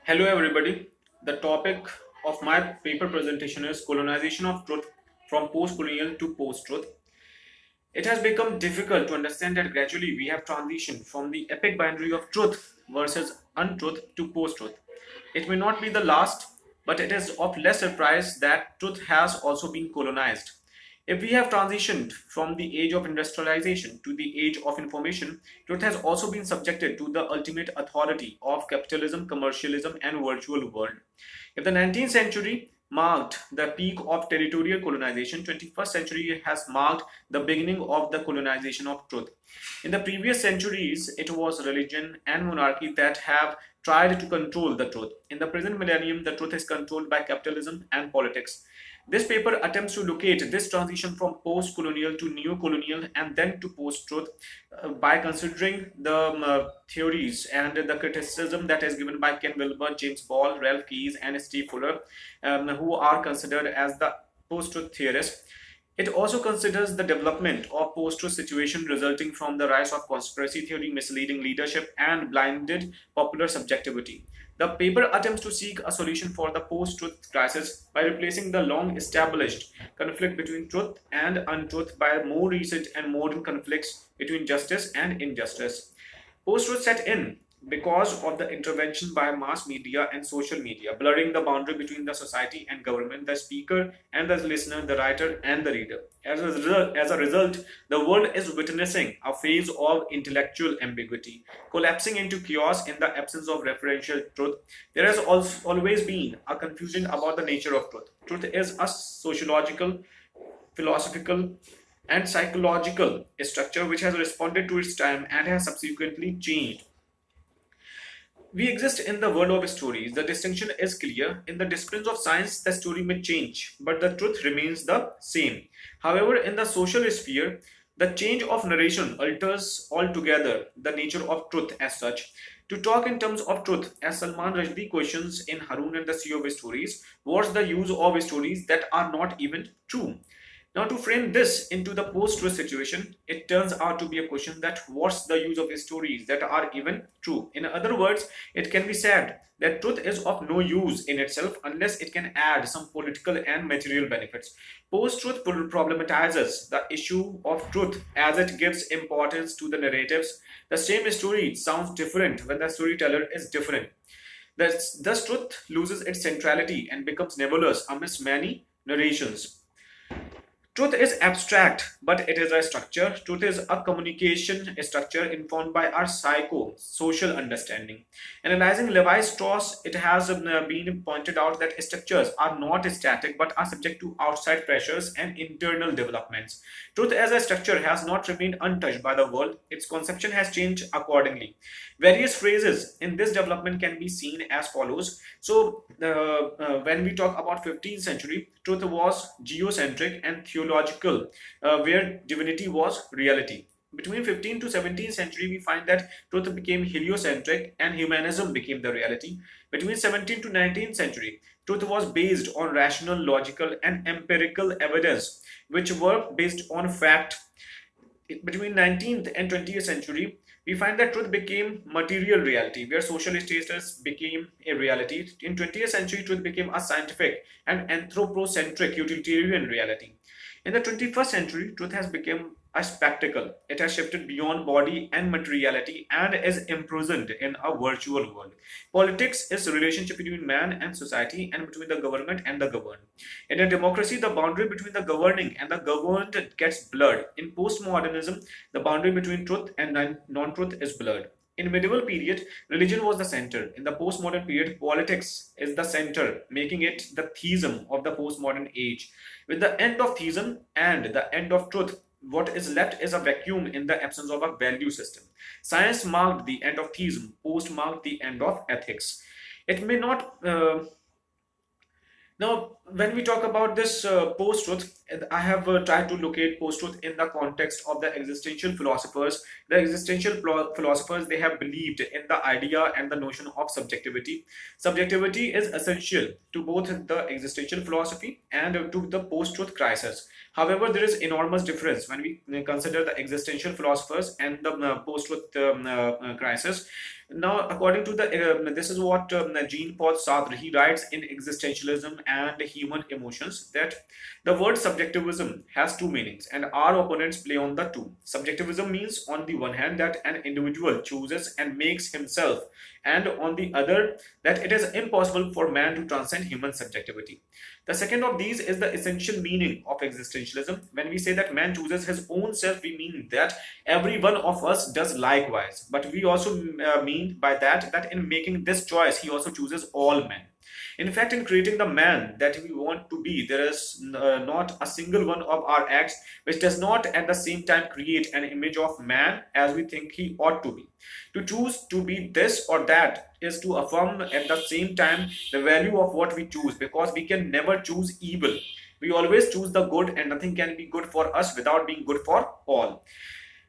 Hello, everybody. The topic of my paper presentation is Colonization of Truth from Post-Colonial to Post-Truth. It has become difficult to understand that gradually we have transitioned from the epic binary of truth versus untruth to post-truth. It may not be the last, but it is of less surprise that truth has also been colonized. If we have transitioned from the age of industrialization to the age of information, truth has also been subjected to the ultimate authority of capitalism, commercialism, and virtual world. If the 19th century marked the peak of territorial colonization, 21st century has marked the beginning of the colonization of truth. In the previous centuries, it was religion and monarchy that have tried to control the truth. In the present millennium, the truth is controlled by capitalism and politics. This paper attempts to locate this transition from post-colonial to neo-colonial and then to post-truth by considering the theories and the criticism that is given by Ken Wilber, James Ball, Ralph Keyes, and Steve Fuller, who are considered as the post-truth theorists. It also considers the development of post-truth situation resulting from the rise of conspiracy theory, misleading leadership, and blinded popular subjectivity. The paper attempts to seek a solution for the post-truth crisis by replacing the long-established conflict between truth and untruth by more recent and modern conflicts between justice and injustice. Post-truth set in because of the intervention by mass media and social media, blurring the boundary between the society and government, the speaker and the listener, the writer and the reader. As a result, the world is witnessing a phase of intellectual ambiguity, collapsing into chaos in the absence of referential truth. There has always been a confusion about the nature of truth. Truth is a sociological, philosophical, and psychological structure which has responded to its time and has subsequently changed. We exist in the world of stories. The distinction is clear. In the disciplines of science, the story may change, but the truth remains the same. However, in the social sphere, the change of narration alters altogether the nature of truth as such. To talk in terms of truth, as Salman Rushdie questions in Harun and the Sea of Stories, what's the use of stories that are not even true? Now, to frame this into the post-truth situation, it turns out to be a question that what's the use of stories that are even true? In other words, it can be said that truth is of no use in itself unless it can add some political and material benefits. Post-truth problematizes the issue of truth as it gives importance to the narratives. The same story sounds different when the storyteller is different. Thus, truth loses its centrality and becomes nebulous amidst many narrations. Truth is abstract, but it is a structure. Truth is a communication structure informed by our psycho-social understanding. Analyzing Levi-Strauss, it has been pointed out that structures are not static but are subject to outside pressures and internal developments. Truth as a structure has not remained untouched by the world. Its conception has changed accordingly. Various phrases in this development can be seen as follows. So, when we talk about 15th century, truth was geocentric and theological, where divinity was reality. Between 15th to 17th century, we find that truth became heliocentric and humanism became the reality. Between 17th to 19th century, truth was based on rational, logical, and empirical evidence, which were based on fact. Between 19th and 20th century, we find that truth became material reality, where social status became a reality. In 20th century, truth became a scientific and anthropocentric utilitarian reality. In the 21st century, truth has become a spectacle. It has shifted beyond body and materiality and is imprisoned in a virtual world. Politics is the relationship between man and society and between the government and the governed. In a democracy, the boundary between the governing and the governed gets blurred. In postmodernism, the boundary between truth and non-truth is blurred. In medieval period, religion was the center. In the postmodern period, politics is the center, making it the theism of the postmodern age. With the end of theism and the end of truth, what is left is a vacuum in the absence of a value system. Science marked the end of theism, post marked the end of ethics. It may not Now, when we talk about this post-truth, I have tried to locate post-truth in the context of the existential philosophers. The existential philosophers, they have believed in the idea and the notion of subjectivity. Subjectivity is essential to both the existential philosophy and to the post-truth crisis. However, there is enormous difference when we consider the existential philosophers and the post-truth crisis. Now, according to this is what Jean-Paul Sartre he writes in Existentialism and Human Emotions, that the word subjectivism has two meanings, and our opponents play on the two. Subjectivism means, on the one hand, that an individual chooses and makes himself, and on the other, that it is impossible for man to transcend human subjectivity. The second of these is the essential meaning of existentialism. When we say that man chooses his own self, we mean that every one of us does likewise. But we also mean by that in making this choice, he also chooses all men. In fact, in creating the man that we want to be, there is not a single one of our acts which does not at the same time create an image of man as we think he ought to be. To choose to be this or that is to affirm at the same time the value of what we choose, because we can never choose evil. We always choose the good, and nothing can be good for us without being good for all.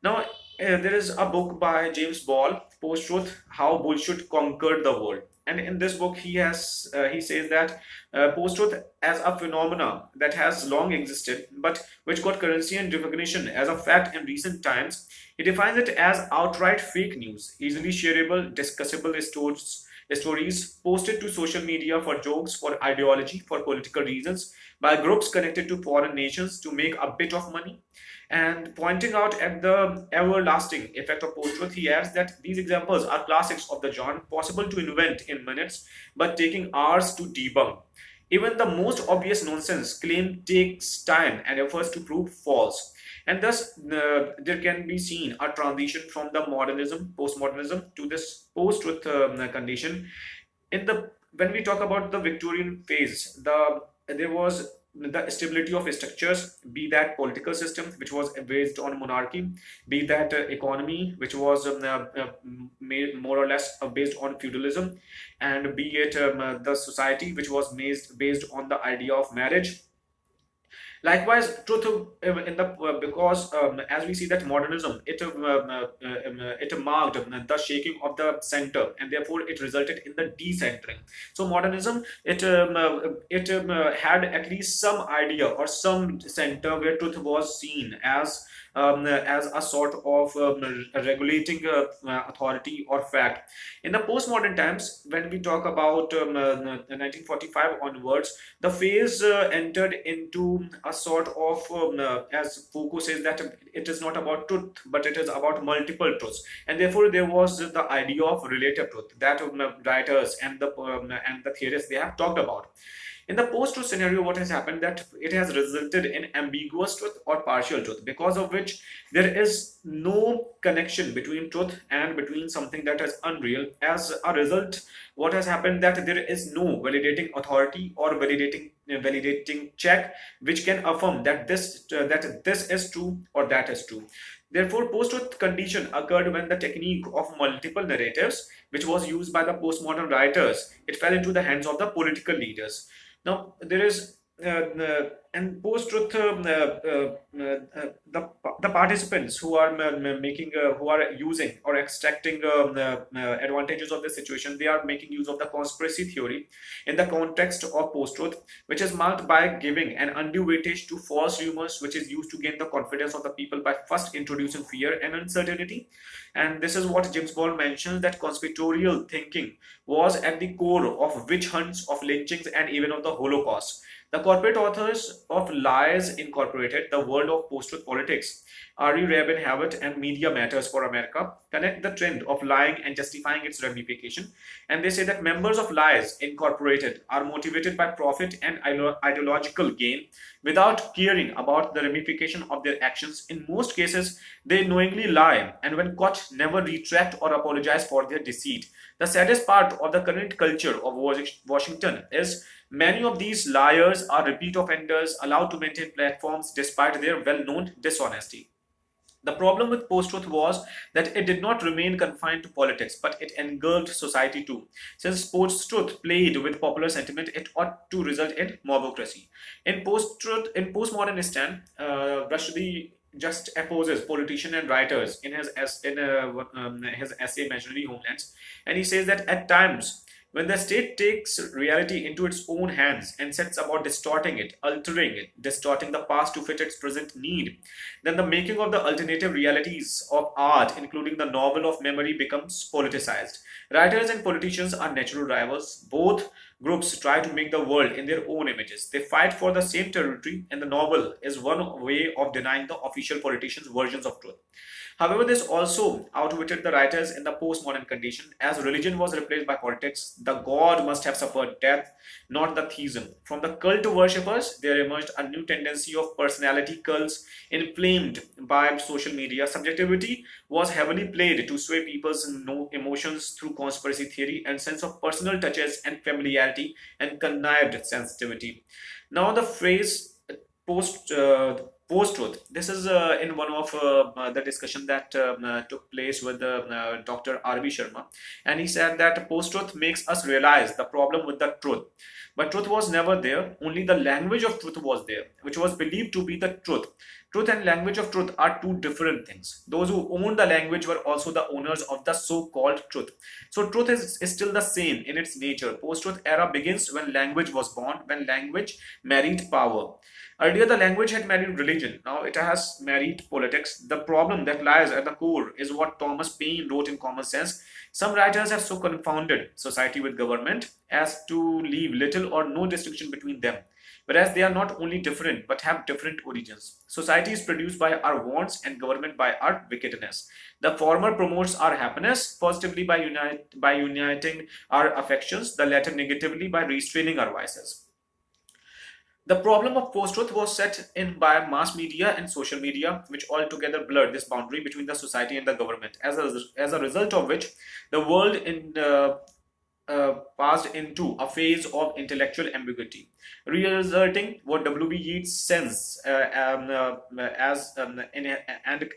Now, there is a book by James Ball, Post-Truth: How Bullshit Conquered the World. And in this book, he says that post-truth as a phenomena that has long existed, but which got currency and recognition as a fact in recent times. He defines it as outright fake news, easily shareable, discussable stories posted to social media for jokes, for ideology, for political reasons, by groups connected to foreign nations to make a bit of money. And pointing out at the everlasting effect of post-truth, he adds that these examples are classics of the genre, possible to invent in minutes, but taking hours to debunk. Even the most obvious nonsense claim takes time and efforts to prove false. And thus, there can be seen a transition from the modernism, postmodernism, to this post-truth condition. In the When we talk about the Victorian phase, there was the stability of structures, be that political system which was based on monarchy, be that economy which was made more or less based on feudalism, and be it the society which was based on the idea of marriage. Likewise, truth in the because as we see that modernism, it marked the shaking of the center, and therefore it resulted in the decentering. So modernism, it had at least some idea or some center where truth was seen as a sort of regulating authority or fact. In the postmodern times, when we talk about 1945 onwards, the phase entered into a sort of, as Foucault says, that it is not about truth, but it is about multiple truths, and therefore there was the idea of relative truth that writers and the theorists they have talked about. In the post-truth scenario, what has happened that it has resulted in ambiguous truth or partial truth, because of which there is no connection between truth and between something that is unreal. As a result, what has happened that there is no validating authority or validating check which can affirm that this is true or that is true. Therefore, post-truth condition occurred when the technique of multiple narratives, which was used by the postmodern writers, it fell into the hands of the political leaders. Now, there is and post-truth the participants who are making who are using or extracting advantages of the situation, they are making use of the conspiracy theory in the context of post-truth, which is marked by giving an undue weightage to false rumors, which is used to gain the confidence of the people by first introducing fear and uncertainty. And this is what James Ball mentions, that conspiratorial thinking was at the core of witch hunts, of lynchings, and even of the Holocaust. The corporate authors of Lies Incorporated, the world of post-truth politics, Ari Rabin Habit, and Media Matters for America connect the trend of lying and justifying its ramification. And they say that members of Lies Incorporated are motivated by profit and ideological gain without caring about the ramification of their actions. In most cases, they knowingly lie, and when caught, never retract or apologize for their deceit. The saddest part of the current culture of Washington is many of these liars are repeat offenders allowed to maintain platforms despite their well-known dishonesty. The problem with post-truth was that it did not remain confined to politics, but it engulfed society too. Since post-truth played with popular sentiment, it ought to result in mobocracy. In postmodern stand, Rushdie just opposes politicians and writers in his essay "Imaginary Homelands," and he says that at times When the state takes reality into its own hands and sets about distorting it, altering it, distorting the past to fit its present need, then the making of the alternative realities of art, including the novel of memory, becomes politicized. Writers and politicians are natural rivals. Both groups try to make the world in their own images. They fight for the same territory, and the novel is one way of denying the official politicians' versions of truth. However, this also outwitted the writers in the postmodern condition. As religion was replaced by politics, the god must have suffered death, not the theism. From the cult worshippers, there emerged a new tendency of personality cults inflamed by social media. Subjectivity was heavily played to sway people's emotions through conspiracy theory and sense of personal touches and familiarity and connived sensitivity. Now, the phrase post post-truth. This is in one of the discussion that took place with Dr. R.V. Sharma, and he said that post-truth makes us realize the problem with the truth. But truth was never there, only the language of truth was there, which was believed to be the truth. Truth and language of truth are two different things. Those who owned the language were also the owners of the so-called truth. So truth is still the same in its nature. Post-truth era begins when language was born, when language married power. Earlier, the language had married religion. Now it has married politics. The problem that lies at the core is what Thomas Paine wrote in Common Sense. Some writers have so confounded society with government as to leave little or no distinction between them. Whereas they are not only different but have different origins. Society is produced by our wants and government by our wickedness. The former promotes our happiness positively by uniting our affections, the latter negatively by restraining our vices. The problem of post-truth was set in by mass media and social media, which altogether blurred this boundary between the society and the government. As a result of which, the world passed into a phase of intellectual ambiguity, reasserting what W.B. Yeats sends and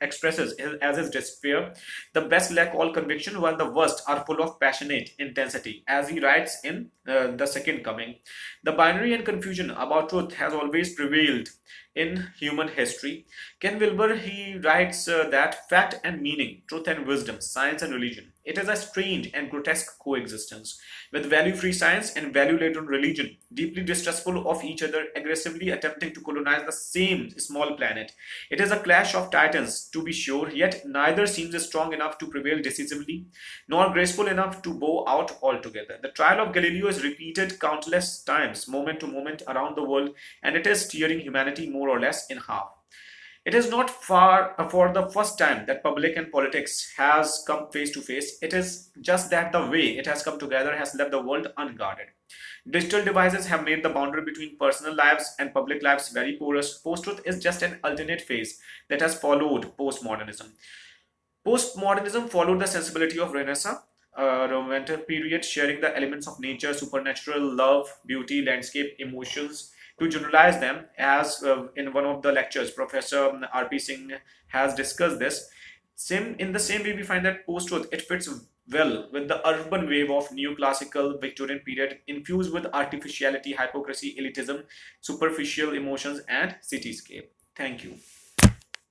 expresses as his despair. The best lack all conviction, while the worst are full of passionate intensity, as he writes in The Second Coming. The binary and confusion about truth has always prevailed in human history. Ken Wilber, he writes that fact and meaning, truth and wisdom, science and religion, it is a strange and grotesque coexistence, with value-free science and value-laden religion deeply distrustful of each other, aggressively attempting to colonize the same small planet. It is a clash of titans, to be sure, yet neither seems strong enough to prevail decisively, nor graceful enough to bow out altogether. The trial of Galileo is repeated countless times, moment to moment, around the world, and it is tearing humanity more or less in half. It is not far for the first time that public and politics has come face to face. It is just that the way it has come together has left the world unguarded. Digital devices have made the boundary between personal lives and public lives very porous. Post-truth is just an alternate phase that has followed postmodernism. Postmodernism followed the sensibility of Renaissance, a romantic period sharing the elements of nature, supernatural, love, beauty, landscape, emotions. To generalize them, as in one of the lectures, Professor R.P. Singh has discussed this. In the same way, we find that post-truth, it fits well with the urban wave of neoclassical Victorian period, infused with artificiality, hypocrisy, elitism, superficial emotions, and cityscape. Thank you.